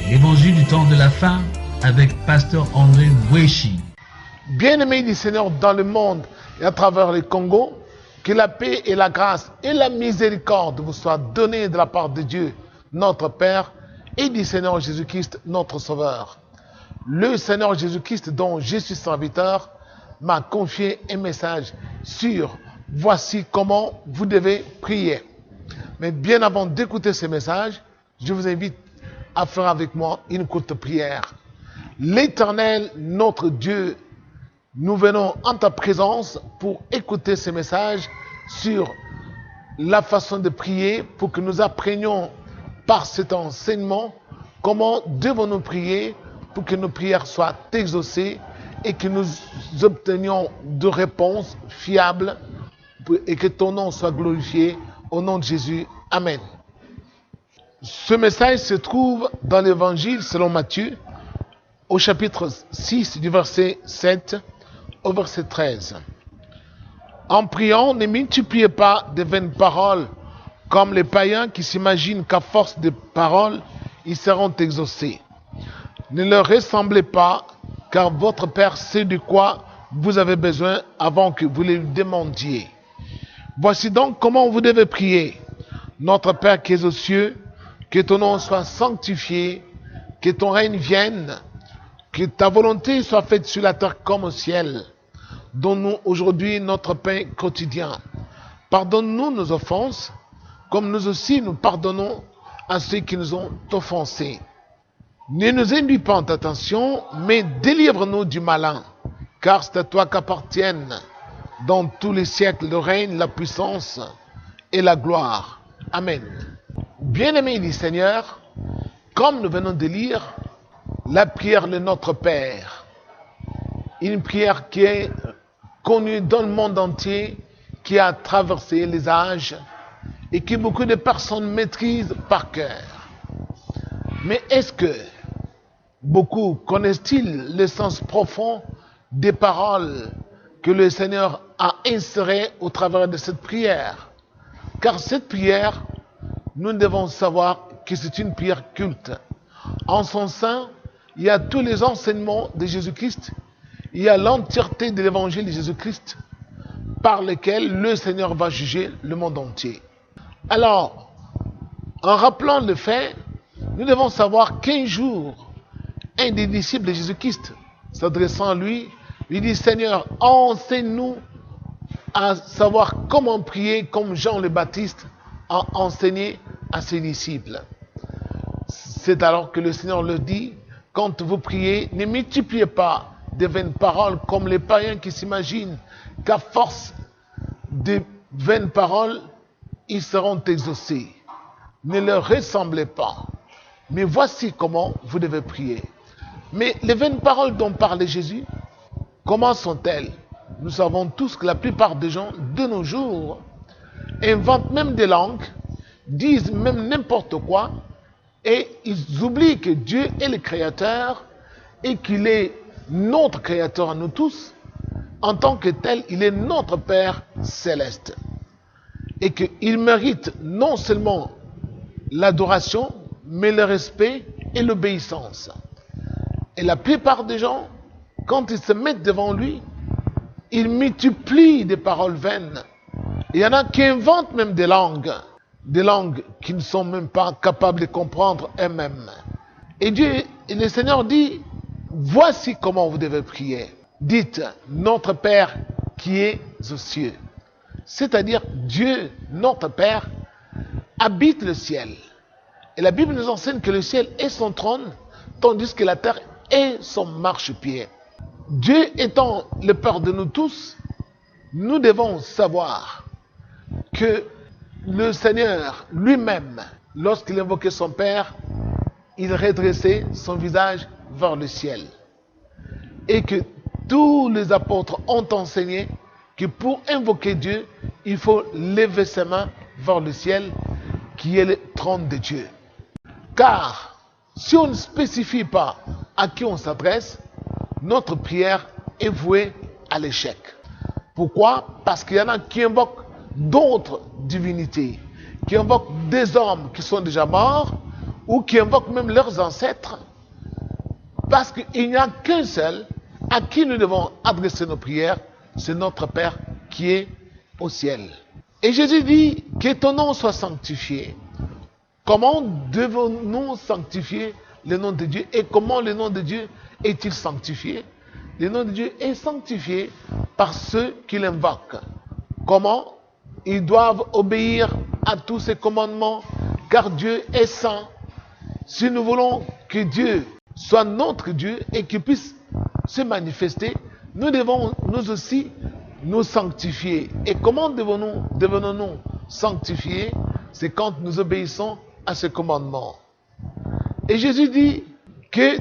Évangile du temps de la fin avec Pasteur André Bouéchi. Bien-aimés du Seigneur dans le monde et à travers le Congo, que la paix et la grâce et la miséricorde vous soient données de la part de Dieu, notre Père, et du Seigneur Jésus-Christ, notre Sauveur. Le Seigneur Jésus-Christ, dont je suis serviteur, m'a confié un message sur « Voici comment vous devez prier ». Mais bien avant d'écouter ce message, je vous invite à faire avec moi une courte prière. L'Éternel, notre Dieu, nous venons en ta présence pour écouter ce message sur la façon de prier, pour que nous apprenions par cet enseignement comment devons-nous prier pour que nos prières soient exaucées et que nous obtenions de réponses fiables et que ton nom soit glorifié au nom de Jésus. Amen. Ce message se trouve dans l'évangile selon Matthieu, au chapitre 6 du verset 7 au verset 13. En priant, ne multipliez pas de vaines paroles comme les païens qui s'imaginent qu'à force de paroles, ils seront exaucés. Ne leur ressemblez pas, car votre Père sait de quoi vous avez besoin avant que vous le demandiez. Voici donc comment vous devez prier. Notre Père qui es aux cieux, que ton nom soit sanctifié, que ton règne vienne, que ta volonté soit faite sur la terre comme au ciel. Donne-nous aujourd'hui notre pain quotidien. Pardonne-nous nos offenses, comme nous aussi nous pardonnons à ceux qui nous ont offensés. Ne nous induis pas en tentation, mais délivre-nous du malin, car c'est à toi qu'appartiennent dans tous les siècles le règne, la puissance et la gloire. Amen. Bien-aimés du Seigneur, comme nous venons de lire, la prière de notre Père, une prière qui est connue dans le monde entier, qui a traversé les âges et que beaucoup de personnes maîtrisent par cœur. Mais est-ce que beaucoup connaissent-ils le sens profond des paroles que le Seigneur a insérées au travers de cette prière? Car cette prière, nous devons savoir que c'est une prière culte. En son sein, il y a tous les enseignements de Jésus-Christ, il y a l'entièreté de l'évangile de Jésus-Christ par lequel le Seigneur va juger le monde entier. Alors, en rappelant le fait, nous devons savoir qu'un jour, un des disciples de Jésus-Christ, s'adressant à lui, lui dit « Seigneur, enseigne-nous à savoir comment prier comme Jean le Baptiste a enseigné à ses disciples. » C'est alors que le Seigneur leur dit « Quand vous priez, ne multipliez pas de vaines paroles comme les païens qui s'imaginent qu'à force de vaines paroles, ils seront exaucés. Ne leur ressemblez pas. Mais voici comment vous devez prier. » Mais les vaines paroles dont parlait Jésus, comment sont-elles? Nous savons tous que la plupart des gens de nos jours inventent même des langues, disent même n'importe quoi, et ils oublient que Dieu est le Créateur et qu'il est notre Créateur à nous tous. En tant que tel, il est notre Père céleste. Et qu'il mérite non seulement l'adoration, mais le respect et l'obéissance. Et la plupart des gens, quand ils se mettent devant lui, ils multiplient des paroles vaines. Il y en a qui inventent même des langues qui ne sont même pas capables de comprendre eux-mêmes. Et Dieu, et le Seigneur dit, voici comment vous devez prier. Dites, notre Père qui est aux cieux. C'est-à-dire, Dieu, notre Père, habite le ciel. Et la Bible nous enseigne que le ciel est son trône, tandis que la terre est son marchepied. Dieu étant le Père de nous tous, nous devons savoir que le Seigneur lui-même, lorsqu'il invoquait son Père, il redressait son visage vers le ciel. Et que tous les apôtres ont enseigné que pour invoquer Dieu, il faut lever ses mains vers le ciel, qui est le trône de Dieu. Car si on ne spécifie pas à qui on s'adresse, notre prière est vouée à l'échec. Pourquoi? Parce qu'il y en a qui invoquent d'autres divinités, qui invoquent des hommes qui sont déjà morts, ou qui invoquent même leurs ancêtres, parce qu'il n'y a qu'un seul à qui nous devons adresser nos prières, c'est notre Père qui est au ciel. Et Jésus dit que ton nom soit sanctifié. Comment devons-nous sanctifier le nom de Dieu et comment le nom de Dieu est-il sanctifié? Le nom de Dieu est sanctifié par ceux qui l'invoquent. Comment? Ils doivent obéir à tous ses commandements, car Dieu est saint. Si nous voulons que Dieu soit notre Dieu et qu'il puisse se manifester, nous devons nous aussi nous sanctifier. Et comment devenons-nous sanctifiés? C'est quand nous obéissons à ses commandements. Et Jésus dit que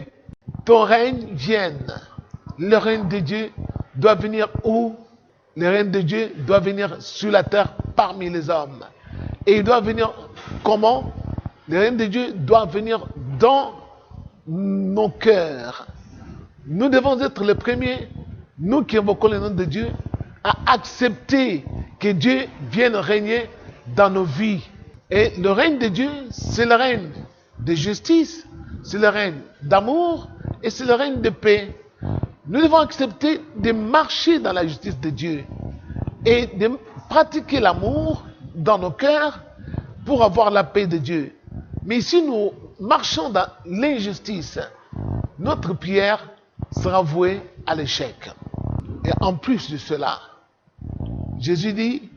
ton règne vienne. Le règne de Dieu doit venir où? Le règne de Dieu doit venir sur la terre parmi les hommes. Et il doit venir comment? Le règne de Dieu doit venir dans nos cœurs. Nous devons être les premiers, nous qui invoquons le nom de Dieu, à accepter que Dieu vienne régner dans nos vies. Et le règne de Dieu, c'est le règne de justice, c'est le règne d'amour et c'est le règne de paix. Nous devons accepter de marcher dans la justice de Dieu et de pratiquer l'amour dans nos cœurs pour avoir la paix de Dieu. Mais si nous marchons dans l'injustice, notre prière sera vouée à l'échec. Et en plus de cela, Jésus dit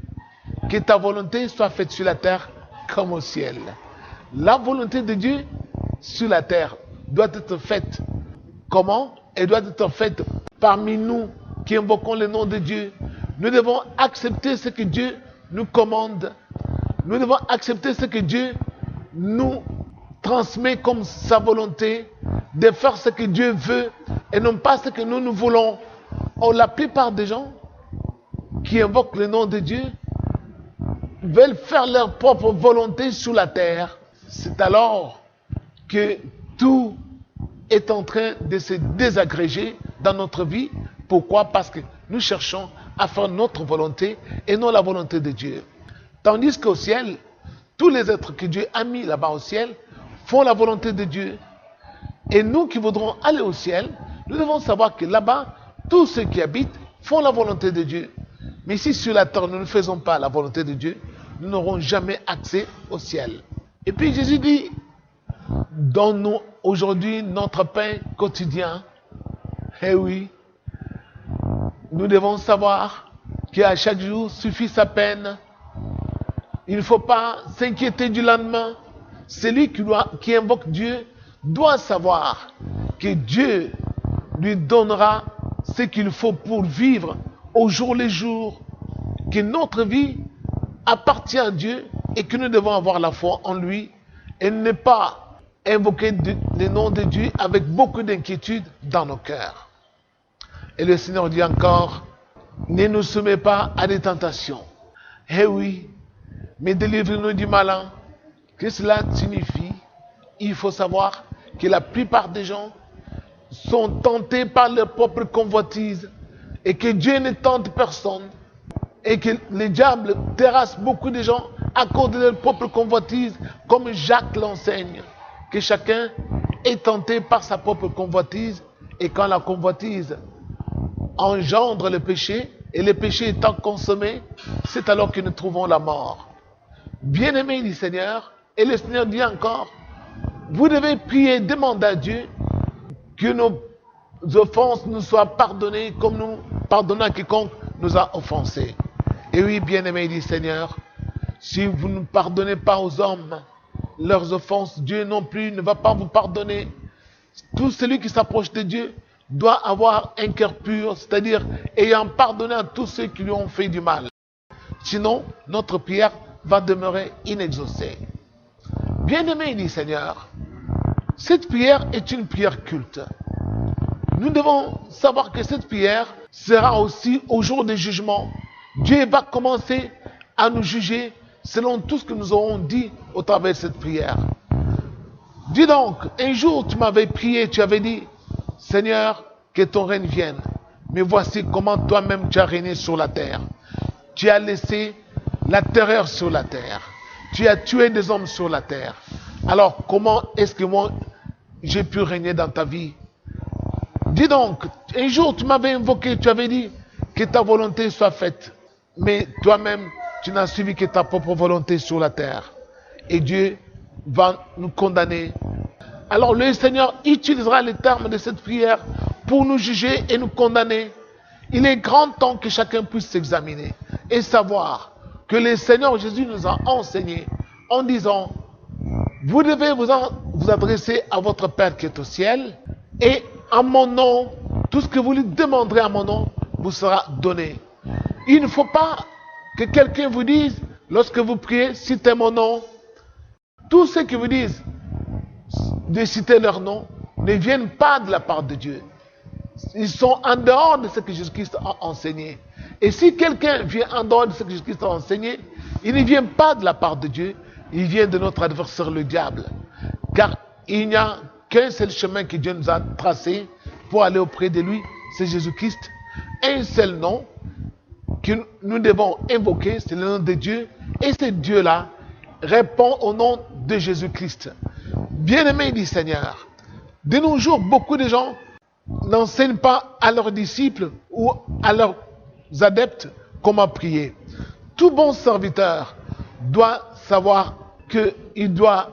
que ta volonté soit faite sur la terre comme au ciel. La volonté de Dieu sur la terre doit être faite. Comment? Elle doit être faite parmi nous qui invoquons le nom de Dieu. Nous devons accepter ce que Dieu nous commande. Nous devons accepter ce que Dieu nous transmet comme sa volonté, de faire ce que Dieu veut et non pas ce que nous voulons. Or, la plupart des gens qui invoquent le nom de Dieu veulent faire leur propre volonté sur la terre. C'est alors que tout est en train de se désagréger dans notre vie. Pourquoi? Parce que nous cherchons à faire notre volonté et non la volonté de Dieu. Tandis qu'au ciel, tous les êtres que Dieu a mis là-bas au ciel font la volonté de Dieu. Et nous qui voudrons aller au ciel, nous devons savoir que là-bas, tous ceux qui habitent font la volonté de Dieu. Mais si sur la terre nous ne faisons pas la volonté de Dieu, nous n'aurons jamais accès au ciel. Et puis Jésus dit, donne-nous aujourd'hui notre pain quotidien. Eh oui, nous devons savoir qu'à chaque jour suffit sa peine. Il ne faut pas s'inquiéter du lendemain. Celui qui invoque Dieu doit savoir que Dieu lui donnera ce qu'il faut pour vivre au jour le jour, que notre vie appartient à Dieu et que nous devons avoir la foi en lui et ne pas invoquer le nom de Dieu avec beaucoup d'inquiétude dans nos cœurs. Et le Seigneur dit encore, ne nous soumets pas à des tentations. Eh oui, mais délivre-nous du malin. Que cela signifie? Il faut savoir que la plupart des gens sont tentés par leur propre convoitise et que Dieu ne tente personne et que le diable terrasse beaucoup de gens à cause de leur propre convoitise, comme Jacques l'enseigne, que chacun est tenté par sa propre convoitise et quand la convoitise engendre le péché et le péché étant consommé, c'est alors que nous trouvons la mort. Bien-aimés du Seigneur, et le Seigneur dit encore, vous devez prier, demander à Dieu que nos offenses nous soient pardonnées comme nous pardonnons à quiconque nous a offensés. Et oui, bien-aimés du Seigneur, si vous ne pardonnez pas aux hommes leurs offenses, Dieu non plus ne va pas vous pardonner. Tout celui qui s'approche de Dieu doit avoir un cœur pur, c'est-à-dire ayant pardonné à tous ceux qui lui ont fait du mal. Sinon, notre prière va demeurer inexaucée. Bien-aimés du Seigneur, Cette prière est une prière culte. Nous devons savoir que cette prière sera aussi au jour du jugement. Dieu va commencer à nous juger selon tout ce que nous aurons dit au travers de cette prière. Dis donc, un jour tu m'avais prié, tu avais dit, Seigneur, que ton règne vienne. Mais voici comment toi-même tu as régné sur la terre. Tu as laissé la terreur sur la terre. Tu as tué des hommes sur la terre. Alors comment est-ce que moi j'ai pu régner dans ta vie? Dis donc, un jour tu m'avais invoqué, tu avais dit que ta volonté soit faite. Mais toi-même, tu n'as suivi que ta propre volonté sur la terre. Et Dieu va nous condamner. Alors le Seigneur utilisera les termes de cette prière pour nous juger et nous condamner. Il est grand temps que chacun puisse s'examiner et savoir que le Seigneur Jésus nous a enseigné en disant, vous devez vous adresser à votre Père qui est au ciel et en mon nom, tout ce que vous lui demanderez à mon nom vous sera donné. Il ne faut pas que quelqu'un vous dise, lorsque vous priez, citez mon nom. Tous ceux qui vous disent de citer leur nom ne viennent pas de la part de Dieu. Ils sont en dehors de ce que Jésus-Christ a enseigné. Et si quelqu'un vient en dehors de ce que Jésus-Christ a enseigné, il ne vient pas de la part de Dieu, il vient de notre adversaire le diable. Car il n'y a qu'un seul chemin que Dieu nous a tracé pour aller auprès de lui, c'est Jésus-Christ. Un seul nom que nous devons invoquer, c'est le nom de Dieu. Et ce Dieu-là répond au nom de Jésus-Christ. Bien-aimé du Seigneur, de nos jours, beaucoup de gens n'enseignent pas à leurs disciples ou à leurs adeptes comment prier. Tout bon serviteur doit savoir qu'il doit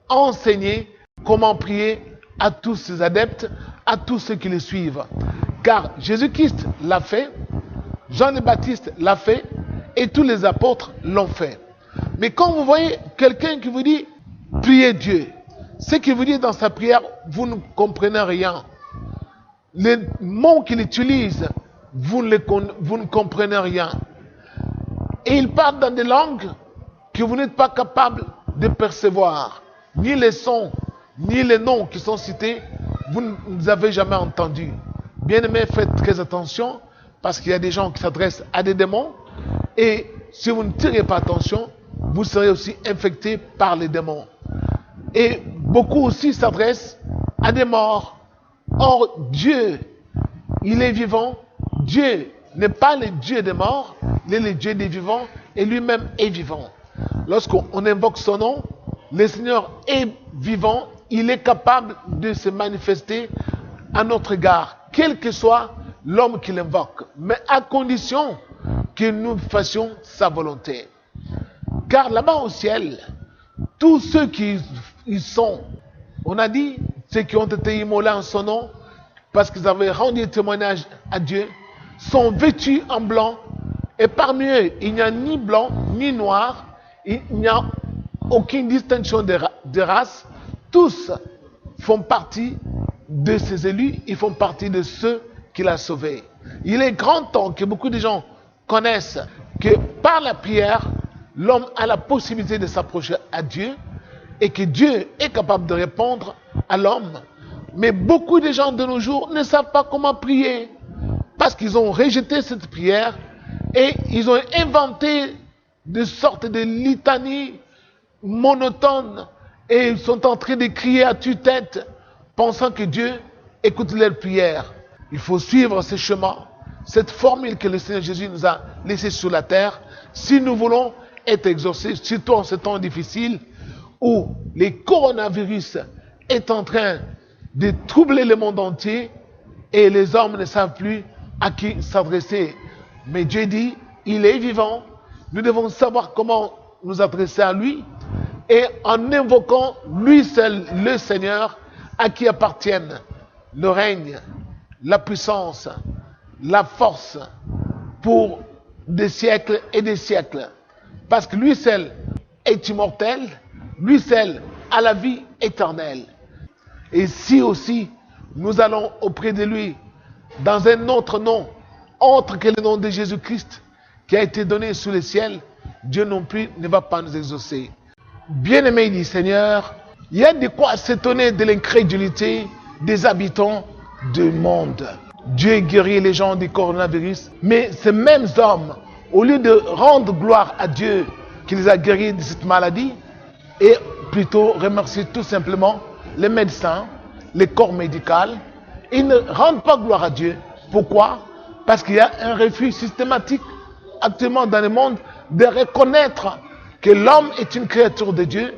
enseigner comment prier à tous ses adeptes, à tous ceux qui le suivent. Car Jésus-Christ l'a fait, Jean le Baptiste l'a fait et tous les apôtres l'ont fait. Mais quand vous voyez quelqu'un qui vous dit priez Dieu, ce qu'il vous dit dans sa prière, vous ne comprenez rien. Les mots qu'il utilise, vous ne comprenez rien. Et il parle dans des langues que vous n'êtes pas capable de percevoir. Ni les sons, ni les noms qui sont cités, vous ne avez jamais entendu. Bien-aimés, faites très attention, parce qu'il y a des gens qui s'adressent à des démons, et si vous ne tirez pas attention, vous serez aussi infecté par les démons. Et beaucoup aussi s'adressent à des morts. Or, Dieu, il est vivant. Dieu n'est pas le Dieu des morts, il est le Dieu des vivants, et lui-même est vivant. Lorsqu'on invoque son nom, le Seigneur est vivant, il est capable de se manifester à notre égard, quel que soit l'homme qui l'invoque, mais à condition que nous fassions sa volonté. Car là-bas au ciel, tous ceux qui y sont, on a dit, ceux qui ont été immolés en son nom, parce qu'ils avaient rendu témoignage à Dieu, sont vêtus en blanc, et parmi eux, il n'y a ni blanc, ni noir, il n'y a aucune distinction de race, tous font partie de ses élus, ils font partie de ceux qu'il a sauvés. Il est grand temps que beaucoup de gens connaissent que par la prière, l'homme a la possibilité de s'approcher à Dieu et que Dieu est capable de répondre à l'homme. Mais beaucoup de gens de nos jours ne savent pas comment prier parce qu'ils ont rejeté cette prière et ils ont inventé de sortes de litanies monotones et ils sont en train de crier à tue-tête pensant que Dieu écoute leurs prières. Il faut suivre ce chemin, cette formule que le Seigneur Jésus nous a laissée sur la terre si nous voulons être exaucés, surtout en ce temps difficile où le coronavirus est en train de troubler le monde entier et les hommes ne savent plus à qui s'adresser. Mais Dieu dit, il est vivant, nous devons savoir comment nous adresser à lui et en invoquant lui seul, le Seigneur, à qui appartiennent le règne, la puissance, la force pour des siècles et des siècles. Parce que lui seul est immortel, lui seul a la vie éternelle. Et si aussi nous allons auprès de lui dans un autre nom, autre que le nom de Jésus-Christ qui a été donné sous le ciel, Dieu non plus ne va pas nous exaucer. Bien-aimés du Seigneur, Il y a de quoi s'étonner de l'incrédulité des habitants du monde. Dieu guérit les gens du coronavirus, mais ces mêmes hommes, au lieu de rendre gloire à Dieu qui les a guéris de cette maladie, et plutôt remercier tout simplement les médecins, les corps médicaux, ils ne rendent pas gloire à Dieu. Pourquoi? Parce qu'il y a un refus systématique actuellement dans le monde de reconnaître que l'homme est une créature de Dieu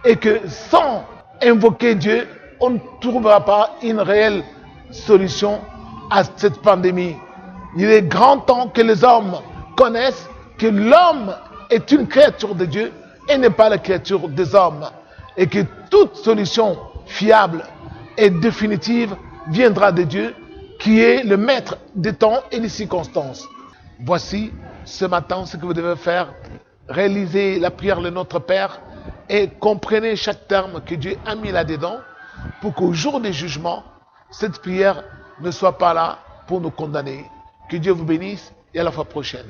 et que sans invoquer Dieu, on ne trouvera pas une réelle solution à cette pandémie. Il est grand temps que les hommes connaissent que l'homme est une créature de Dieu et n'est pas la créature des hommes. Et que toute solution fiable et définitive viendra de Dieu, qui est le maître des temps et des circonstances. Voici ce matin ce que vous devez faire. Réalisez la prière de notre Père et comprenez chaque terme que Dieu a mis là-dedans pour qu'au jour du jugement, cette prière ne soit pas là pour nous condamner. Que Dieu vous bénisse et à la fois prochaine.